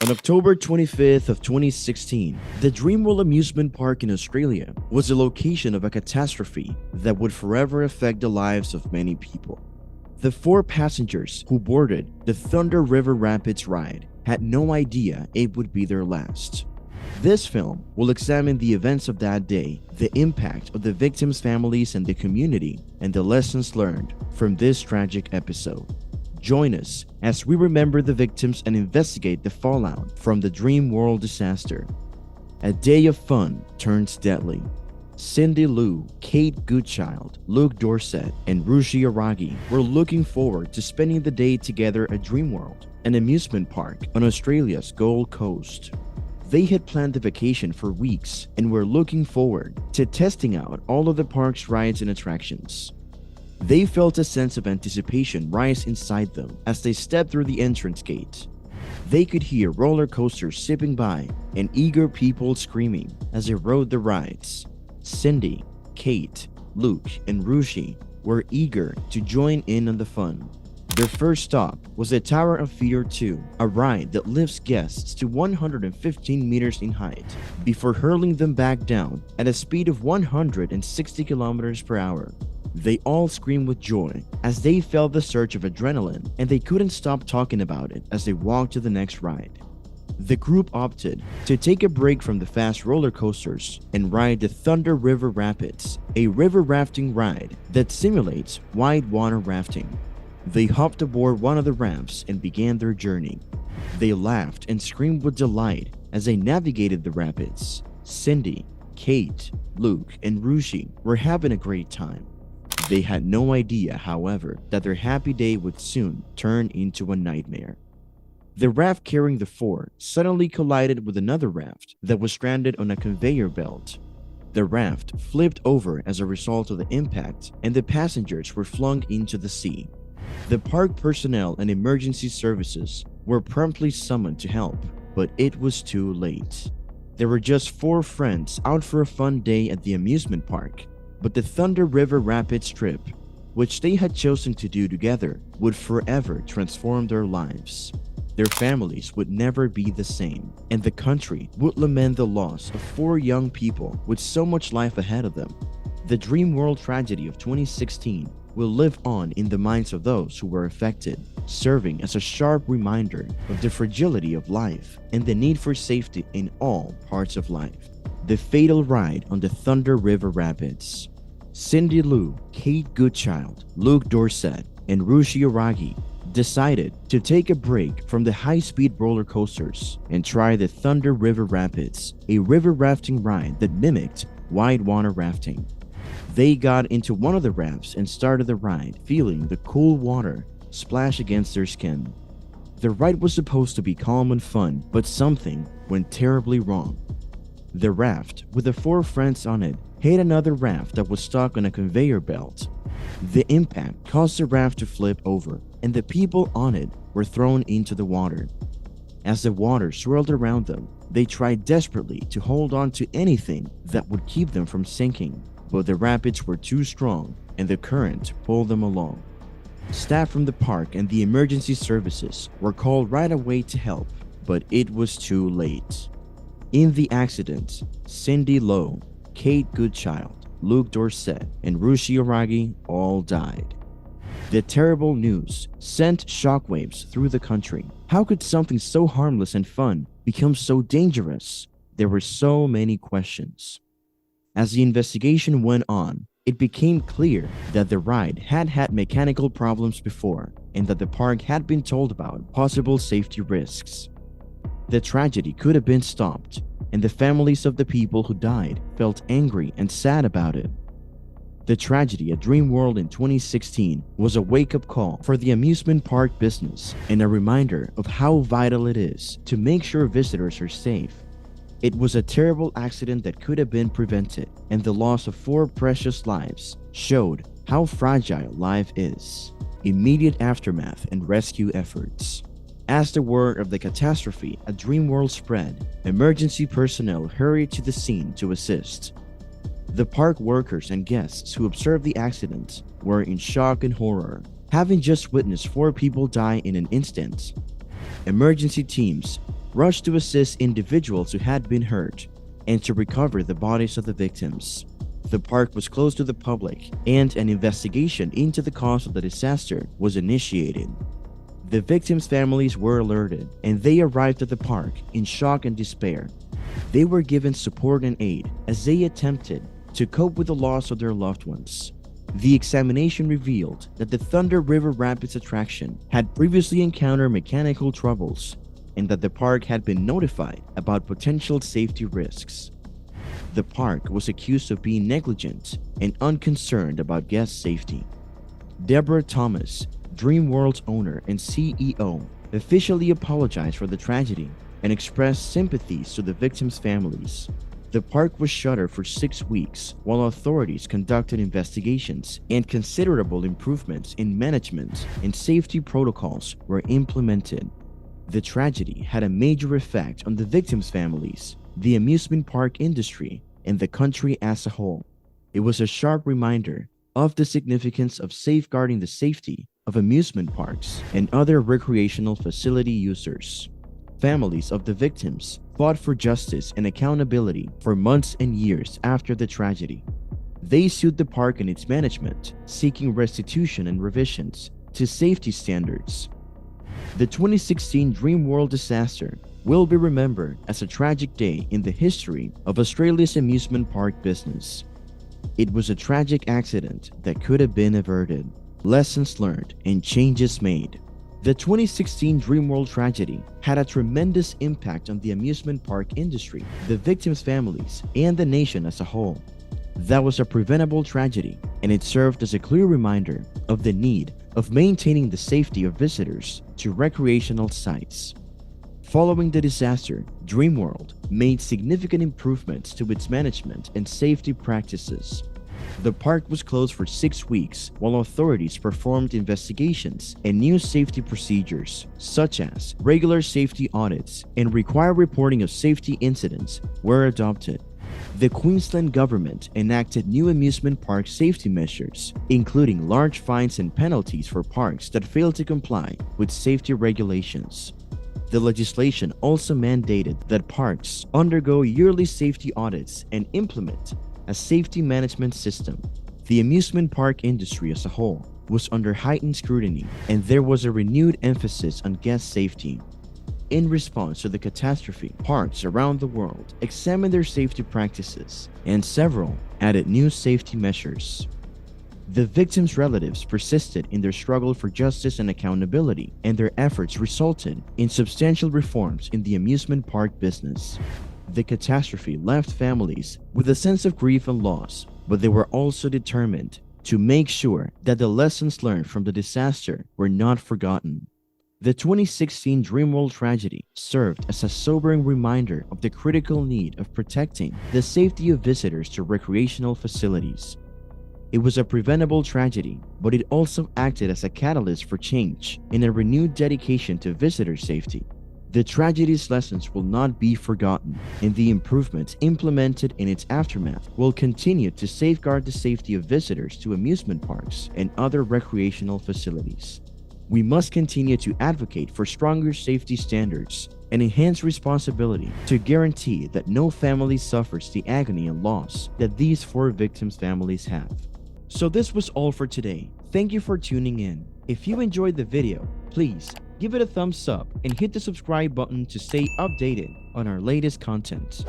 On October 25th of 2016, the Dreamworld amusement park in Australia was the location of a catastrophe that would forever affect the lives of many people. The four passengers who boarded the Thunder River Rapids ride had no idea it would be their last. This film will examine the events of that day, the impact of the victims' families and the community, and the lessons learned from this tragic episode. Join us as we remember the victims and investigate the fallout from the Dreamworld disaster. A day of fun turns deadly. Cindy Lou, Kate Goodchild, Luke Dorset, and Rushi Aragi were looking forward to spending the day together at Dreamworld, an amusement park on Australia's Gold Coast. They had planned the vacation for weeks and were looking forward to testing out all of the park's rides and attractions. They felt a sense of anticipation rise inside them as they stepped through the entrance gate. They could hear roller coasters zipping by and eager people screaming as they rode the rides. Cindy, Kate, Luke, and Rushi were eager to join in on the fun. Their first stop was the Tower of Fear 2, a ride that lifts guests to 115 meters in height before hurling them back down at a speed of 160 kilometers per hour. They all screamed with joy as they felt the surge of adrenaline, and they couldn't stop talking about it as they walked to the next ride. The group opted to take a break from the fast roller coasters and ride the Thunder River Rapids, a river rafting ride that simulates whitewater rafting. They hopped aboard one of the rafts and began their journey. They laughed and screamed with delight as they navigated the rapids. Cindy, Kate, Luke, and Rushi were having a great time. They had no idea, however, that their happy day would soon turn into a nightmare. The raft carrying the four suddenly collided with another raft that was stranded on a conveyor belt. The raft flipped over as a result of the impact, and the passengers were flung into the sea. The park personnel and emergency services were promptly summoned to help, but it was too late. There were just four friends out for a fun day at the amusement park, but the Thunder River Rapids trip, which they had chosen to do together, would forever transform their lives. Their families would never be the same, and the country would lament the loss of four young people with so much life ahead of them. The Dreamworld tragedy of 2016 will live on in the minds of those who were affected, serving as a sharp reminder of the fragility of life and the need for safety in all parts of life. The fatal ride on the Thunder River Rapids. Cindy Lou, Kate Goodchild, Luke Dorset, and Rushi Aragi decided to take a break from the high-speed roller coasters and try the Thunder River Rapids, a river rafting ride that mimicked whitewater rafting. They got into one of the rafts and started the ride, feeling the cool water splash against their skin. The ride was supposed to be calm and fun, but something went terribly wrong. The raft, with the four friends on it, hit another raft that was stuck on a conveyor belt. The impact caused the raft to flip over, and the people on it were thrown into the water. As the water swirled around them, they tried desperately to hold on to anything that would keep them from sinking, but the rapids were too strong and the current pulled them along. Staff from the park and the emergency services were called right away to help, but it was too late. In the accident, Cindy Lowe, Kate Goodchild, Luke Dorset, and Rushi Aragi all died. The terrible news sent shockwaves through the country. How could something so harmless and fun become so dangerous? There were so many questions. As the investigation went on, it became clear that the ride had had mechanical problems before and that the park had been told about possible safety risks. The tragedy could have been stopped, and the families of the people who died felt angry and sad about it. The tragedy at Dreamworld in 2016 was a wake-up call for the amusement park business and a reminder of how vital it is to make sure visitors are safe. It was a terrible accident that could have been prevented, and the loss of four precious lives showed how fragile life is. Immediate aftermath and rescue efforts. As the word of the catastrophe at Dreamworld spread, emergency personnel hurried to the scene to assist. The park workers and guests who observed the accident were in shock and horror, having just witnessed 4 people die in an instant. Emergency teams rushed to assist individuals who had been hurt and to recover the bodies of the victims. The park was closed to the public, and an investigation into the cause of the disaster was initiated. The victims' families were alerted, and they arrived at the park in shock and despair. They were given support and aid as they attempted to cope with the loss of their loved ones. The examination revealed that the Thunder River Rapids attraction had previously encountered mechanical troubles, and that the park had been notified about potential safety risks. The park was accused of being negligent and unconcerned about guest safety. Deborah Thomas, Dreamworld's owner and CEO, officially apologized for the tragedy and expressed sympathies to the victims' families. The park was shuttered for 6 weeks while authorities conducted investigations, and considerable improvements in management and safety protocols were implemented. The tragedy had a major effect on the victims' families, the amusement park industry, and the country as a whole. It was a sharp reminder of the significance of safeguarding the safety of amusement parks and other recreational facility users. Families of the victims fought for justice and accountability for months and years after the tragedy. They sued the park and its management, seeking restitution and revisions to safety standards. The 2016 Dreamworld disaster will be remembered as a tragic day in the history of Australia's amusement park business. It was a tragic accident that could have been averted. Lessons learned and changes made. The 2016 Dreamworld tragedy had a tremendous impact on the amusement park industry, the victims' families, and the nation as a whole. That was a preventable tragedy, and it served as a clear reminder of the need of maintaining the safety of visitors to recreational sites. Following the disaster, Dreamworld made significant improvements to its management and safety practices. The park was closed for 6 weeks while authorities performed investigations, and new safety procedures, such as regular safety audits and required reporting of safety incidents, were adopted. The Queensland government enacted new amusement park safety measures, including large fines and penalties for parks that failed to comply with safety regulations. The legislation also mandated that parks undergo yearly safety audits and implement a safety management system. The amusement park industry as a whole was under heightened scrutiny, and there was a renewed emphasis on guest safety. In response to the catastrophe, parks around the world examined their safety practices, and several added new safety measures. The victims' relatives persisted in their struggle for justice and accountability, and their efforts resulted in substantial reforms in the amusement park business. The catastrophe left families with a sense of grief and loss, but they were also determined to make sure that the lessons learned from the disaster were not forgotten. The 2016 Dreamworld tragedy served as a sobering reminder of the critical need of protecting the safety of visitors to recreational facilities. It was a preventable tragedy, but it also acted as a catalyst for change and a renewed dedication to visitor safety. The tragedy's lessons will not be forgotten, and the improvements implemented in its aftermath will continue to safeguard the safety of visitors to amusement parks and other recreational facilities. We must continue to advocate for stronger safety standards and enhanced responsibility to guarantee that no family suffers the agony and loss that these 4 victims' families have. So this was all for today. Thank you for tuning in. If you enjoyed the video, please give it a thumbs up and hit the subscribe button to stay updated on our latest content.